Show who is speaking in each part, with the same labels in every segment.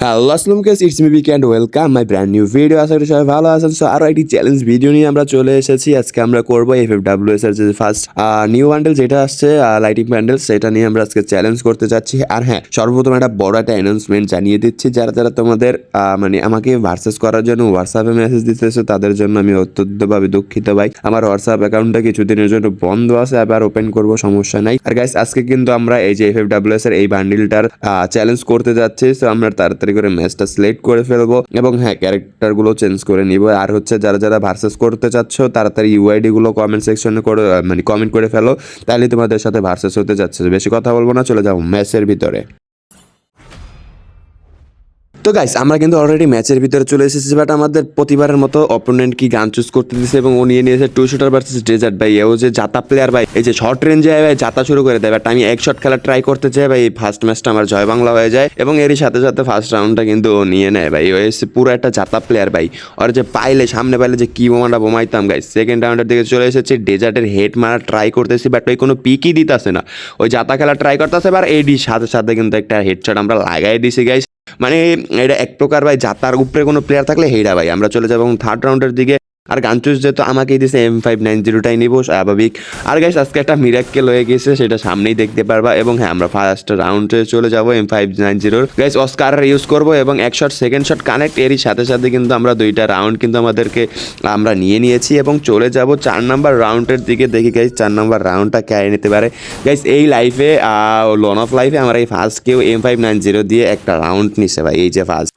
Speaker 1: Hello আসসালামু guys, it's me বিক and welcome my brand new video. আশা করি সবাই ভালো আছেন। সো আরো একটি চ্যালেঞ্জ ভিডিও নিয়ে আমরা চলে এসেছি। আজকে আমরা করব এফএফডব্লিউএস এর যে ফার্স্ট নিউ বান্ডেল যেটা আসছে লাইটিং বান্ডেল, সেটা নিয়ে আমরা আজকে চ্যালেঞ্জ করতে যাচ্ছি। আর হ্যাঁ, সর্বপ্রথম একটা বড় একটা অ্যানাউন্সমেন্ট জানিয়ে দিচ্ছি, যারা যারা তোমাদের মানে আমাকে ভার্সেস করার জন্য হোয়াটসঅ্যাপে মেসেজ দিতেছে তাদের জন্য আমি অত্যন্তভাবে দুঃখিত ভাই। আমার হোয়াটসঅ্যাপ অ্যাকাউন্টটা কিছুদিনের জন্য বন্ধ আছে, আবার ওপেন করব, সমস্যা নাই। আর গাইস, আজকে কিন্তু আমরা এই যে এফএফডব্লিউএস এর এই বান্ডেলটার চ্যালেঞ্জ করতে যাচ্ছি। সো আমরা তাড়াতাড়ি করে ম্যাচটা সিলেক্ট করে ফেলবো এবং হ্যাঁ, ক্যারেক্টার গুলো চেঞ্জ করে নিব। আর হচ্ছে যারা যারা ভার্সেস করতে চাচ্ছ তাড়াতাড়ি ইউআইডি গুলো কমেন্ট সেকশনে করে মানে কমেন্ট করে ফেলো, তাহলে তোমাদের সাথে ভার্সেস হতে যাচ্ছে। বেশি কথা বলবো না, চলে যাবো ম্যাচের ভিতরে। তো গাইস, আমরা কিন্তু অলরেডি ম্যাচের ভিতরে চলে এসেছি, বাট আমাদের প্রতিবারের মতো অপোনেন্ট কি গান চুজ করতে দিয়েছে এবং ও নিয়ে নিয়েছে টু শুটার ভার্সেস ডেজার্ট। ভাই ও যে জাতা প্লেয়ার ভাই, এই যে শর্ট রেঞ্জে ভাই জাতা শুরু করে দেয়, বাট আমি এক শট খেলা ট্রাই করতে চাই ভাই। এই ফার্স্ট ম্যাচটা আমার জয় বাংলা হয়ে যায় এবং এরই সাথে সাথে ফার্স্ট রাউন্ডটা কিন্তু ও নিয়ে নেয় ভাই। ও এসে পুরো একটা জাতা প্লেয়ার ভাই। আর যে পাইলে সামনে পাইলে যে কি বোমাটা বোমাইতাম গাইস। সেকেন্ড রাউন্ডের দিকে চলে এসেছি, ডেজার্টের হেড মারা ট্রাই করতেছি, বাট ওই কোনো পিকই দিতেছে না। ওই জাতা খেলা ট্রাই করতেছে, এবার এডি সাথে সাথে কিন্তু একটা হেডশট আমরা লাগাই দিছি গাইস। মানে এটা এক প্রকার ভাই, জাতার উপরে কোনো প্লেয়ার থাকলে হেডা ভাই। আমরা চলে যাবো থার্ড রাউন্ডের দিকে। আর গান চুজ যেহেতু আমাকেই দিয়েছে, M590টাই নিব স্বাভাবিক। আর গাইস, আজকে একটা মিরাক্কেল হয়ে গেছে, সেটা সামনেই দেখতে পারবা। এবং হ্যাঁ, আমরা ফার্স্ট রাউন্ডে চলে যাবো M590 গাইস। অস্কার ইউজ করবো এবং এক শট সেকেন্ড শট কানেক্ট, এরই সাথে সাথে কিন্তু আমরা দুইটা রাউন্ড কিন্তু আমরা নিয়ে নিয়েছি এবং চলে যাব 4 নাম্বার রাউন্ডের দিকে। দেখি গাইস 4 নাম্বার রাউন্ডটা কে নিতে পারে। গাইস, এই লাইফে লোন অফ লাইফে আমার এই ফার্স্ট কেউ M590 দিয়ে একটা রাউন্ড নিছে ভাই, এই যে ফার্স্ট।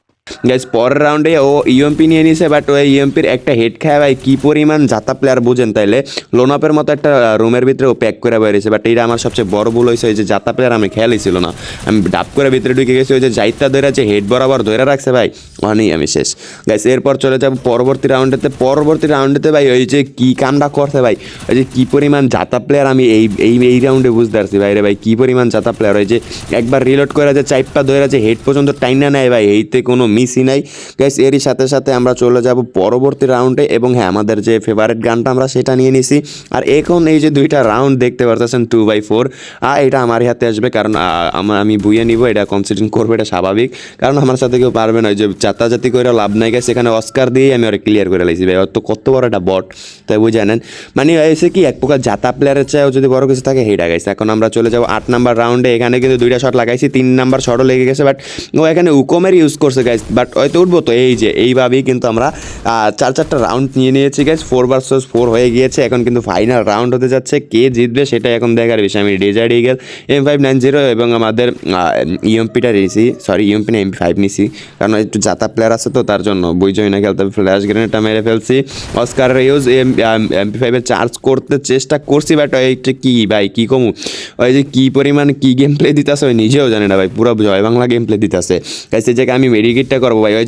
Speaker 1: গাইস, পরের রাউন্ডে ও ইউএমপি নিয়ে নিছে, বাট ওই ইউএমপির একটা হেড খায় ভাই। কি পরিমাণ জাতা প্লেয়ার বুঝেন তাইলে। লোনআপের মতো একটা রুমের ভিতরে ও প্যাক করে বেরিয়েছে, বাট এইটা আমার সবচেয়ে বড় ভুল হয়েছে। ওই যে জাতা প্লেয়ার আমি খেয়ালই ছিল না, আমি ডাপ করে ভিতরে ঢুকে গেছি। ওই যে জাইতা ধরে আছে, হেড বরাবর ধরে রাখছে ভাই, ওখানেই আমি শেষ গাইস। এরপর চলে যাবো পরবর্তী রাউন্ডেতে ভাই। ওই যে কি কামটা করছে ভাই, ওই যে কি পরিমাণ জাতা প্লেয়ার আমি এই রাউন্ডে বুঝতে পারছি ভাই রে ভাই, কি পরিমাণ জাতা প্লেয়ার। ওই যে একবার রিলোড করে যে চাইপটা ধরে আছে, হেড পর্যন্ত টাইনা নেয় ভাই, এইতে কোনো মিসই নাই গাইস। এরই সাথে সাথে আমরা চলে যাব পরবর্তী রাউন্ডে এবং হ্যাঁ, আমাদের যে ফেভারিট গানটা আমরা সেটা নিয়ে নিছি। আর এখন এই যে দুইটা রাউন্ড দেখতে পারতেছেন 2/4, এটা আমার হাতে আসবে, কারণ আমি বুইয়ে নিব, এটা কনসিডার করবো, এটা স্বাভাবিক। কারণ আমার সাথে কেউ পারবে না। ওই যে জাতাজাতি করে লাভ নাই গাইস, এখানে অস্কার দিয়ে আমি ওরা ক্লিয়ার করে লাইছি ভাই। তো কত বড় একটা বট, তাই বুঝে নেন। মানে এসে কি এক প্রকার জাতা প্লেয়ারের চাইও যদি বড় কিছু থাকে হেডা গাইছে। এখন আমরা চলে যাবো 8 নাম্বার রাউন্ডে। এখানে কিন্তু দুইটা শট লাগাইছি, 3 নাম্বার শটও লেগে গেছে, বাট ও এখানে উকমের ইউজ করছে গাইস, বাট হয়তো উঠবো। তো এই যে এইভাবেই কিন্তু আমরা 4-4টা রাউন্ড নিয়ে নিয়েছি গাইস। 4 ভার্সেস 4 হয়ে গিয়েছে। এখন কিন্তু ফাইনাল রাউন্ড হতে যাচ্ছে, কে জিতবে সেটা এখন দেখার বিষয়। আমি ডেজার্ট ইগল M590 এবং আমাদের ইএমপিটা নিয়েছি, ইএমপি না MP5 নিয়েছি, কারণ একটু জাতা প্লেয়ার আছে তো তার জন্য বুঝই না খেলতে। ফ্ল্যাশ গ্রেনেডটা মেরে ফেলছি। অস্কার ইউজ MP5 চার্জ করতে চেষ্টা করছি, বাট এইটা কি ভাই, কি কমু, ওই যে কি পরিমাণ কি গেম প্লে দিতেছে ওই নিজেও জানে না ভাই, পুরো জয় বাংলা গেম প্লে দিতেছে গাইস। এই জায়গায় আমি মেডিকেটটা করবো ভাই। ওই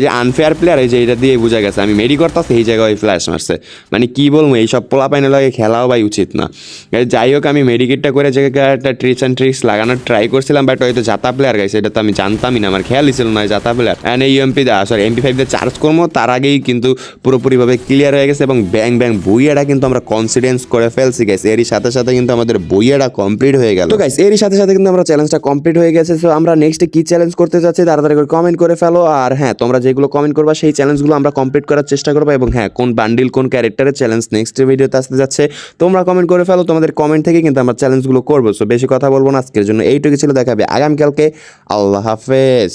Speaker 1: যে আনফেয়ার প্লেয়ার, এই যে এটা দিয়ে বোঝা গেছে আমি মেডি করতেছি, এই জায়গায় ওই ফ্ল্যাশ মারছে। মানে কি বলবো, এইসব পোলা পাইনে লাগে খেলাও ভাই উচিত না। যাই হোক, আমি মেডিকেটটা করে জায়গায় একটা ট্রিক্স লাগানোর ট্রাই করছিলাম, বাট হয়তো জাতা প্লেয়ার গাইছে, এটা তো আমি জানতামই না, আমার খেয়ালই ছিল না জাতা প্লেয়ার। অ্যান্ড এই MP5 দিয়ে চার্জ করবো তার আগেই কিন্তু পুরোপুরিভাবে ক্লিয়ার হয়ে গেছে এবং ব্যাং বইয়াটা কিন্তু আমরা কনফিডেন্স করে ফেলছি গাইস। এরই সাথে সাথে কিন্তু আমাদের বইয়াটা কমপ্লিট হয়ে গেল। তো গাইস, এরই সাথে সাথে কিন্তু আমরা চ্যালেঞ্জটা কমপ্লিট হয়ে গেছে। সো আমরা নেক্সটে কি চ্যালেঞ্জ করতে যাচ্ছি তাড়াতাড়ি করে কমেন্ট করে ফেলো। আর হ্যাঁ, তোমরা যেগুলো কমেন্ট করবা সেই চ্যালেঞ্জগুলো আমরা কমপ্লিট করার চেষ্টা করবো। এবং হ্যাঁ, কোন বান্ডিল কোন ক্যারেক্টারের চ্যালেঞ্জ নেক্সট ভিডিওতে আসতে যাচ্ছে তোমরা কমেন্ট করে ফেলো। তোমাদের কমেন্ট থেকে কিন্তু আমরা চ্যালেঞ্জগুলো করবো। সো বেশি কথা বলবো না, আজকের জন্য এইটুকু ছিল। দেখাবে আগামীকালকে। আল্লাহ হাফেজ।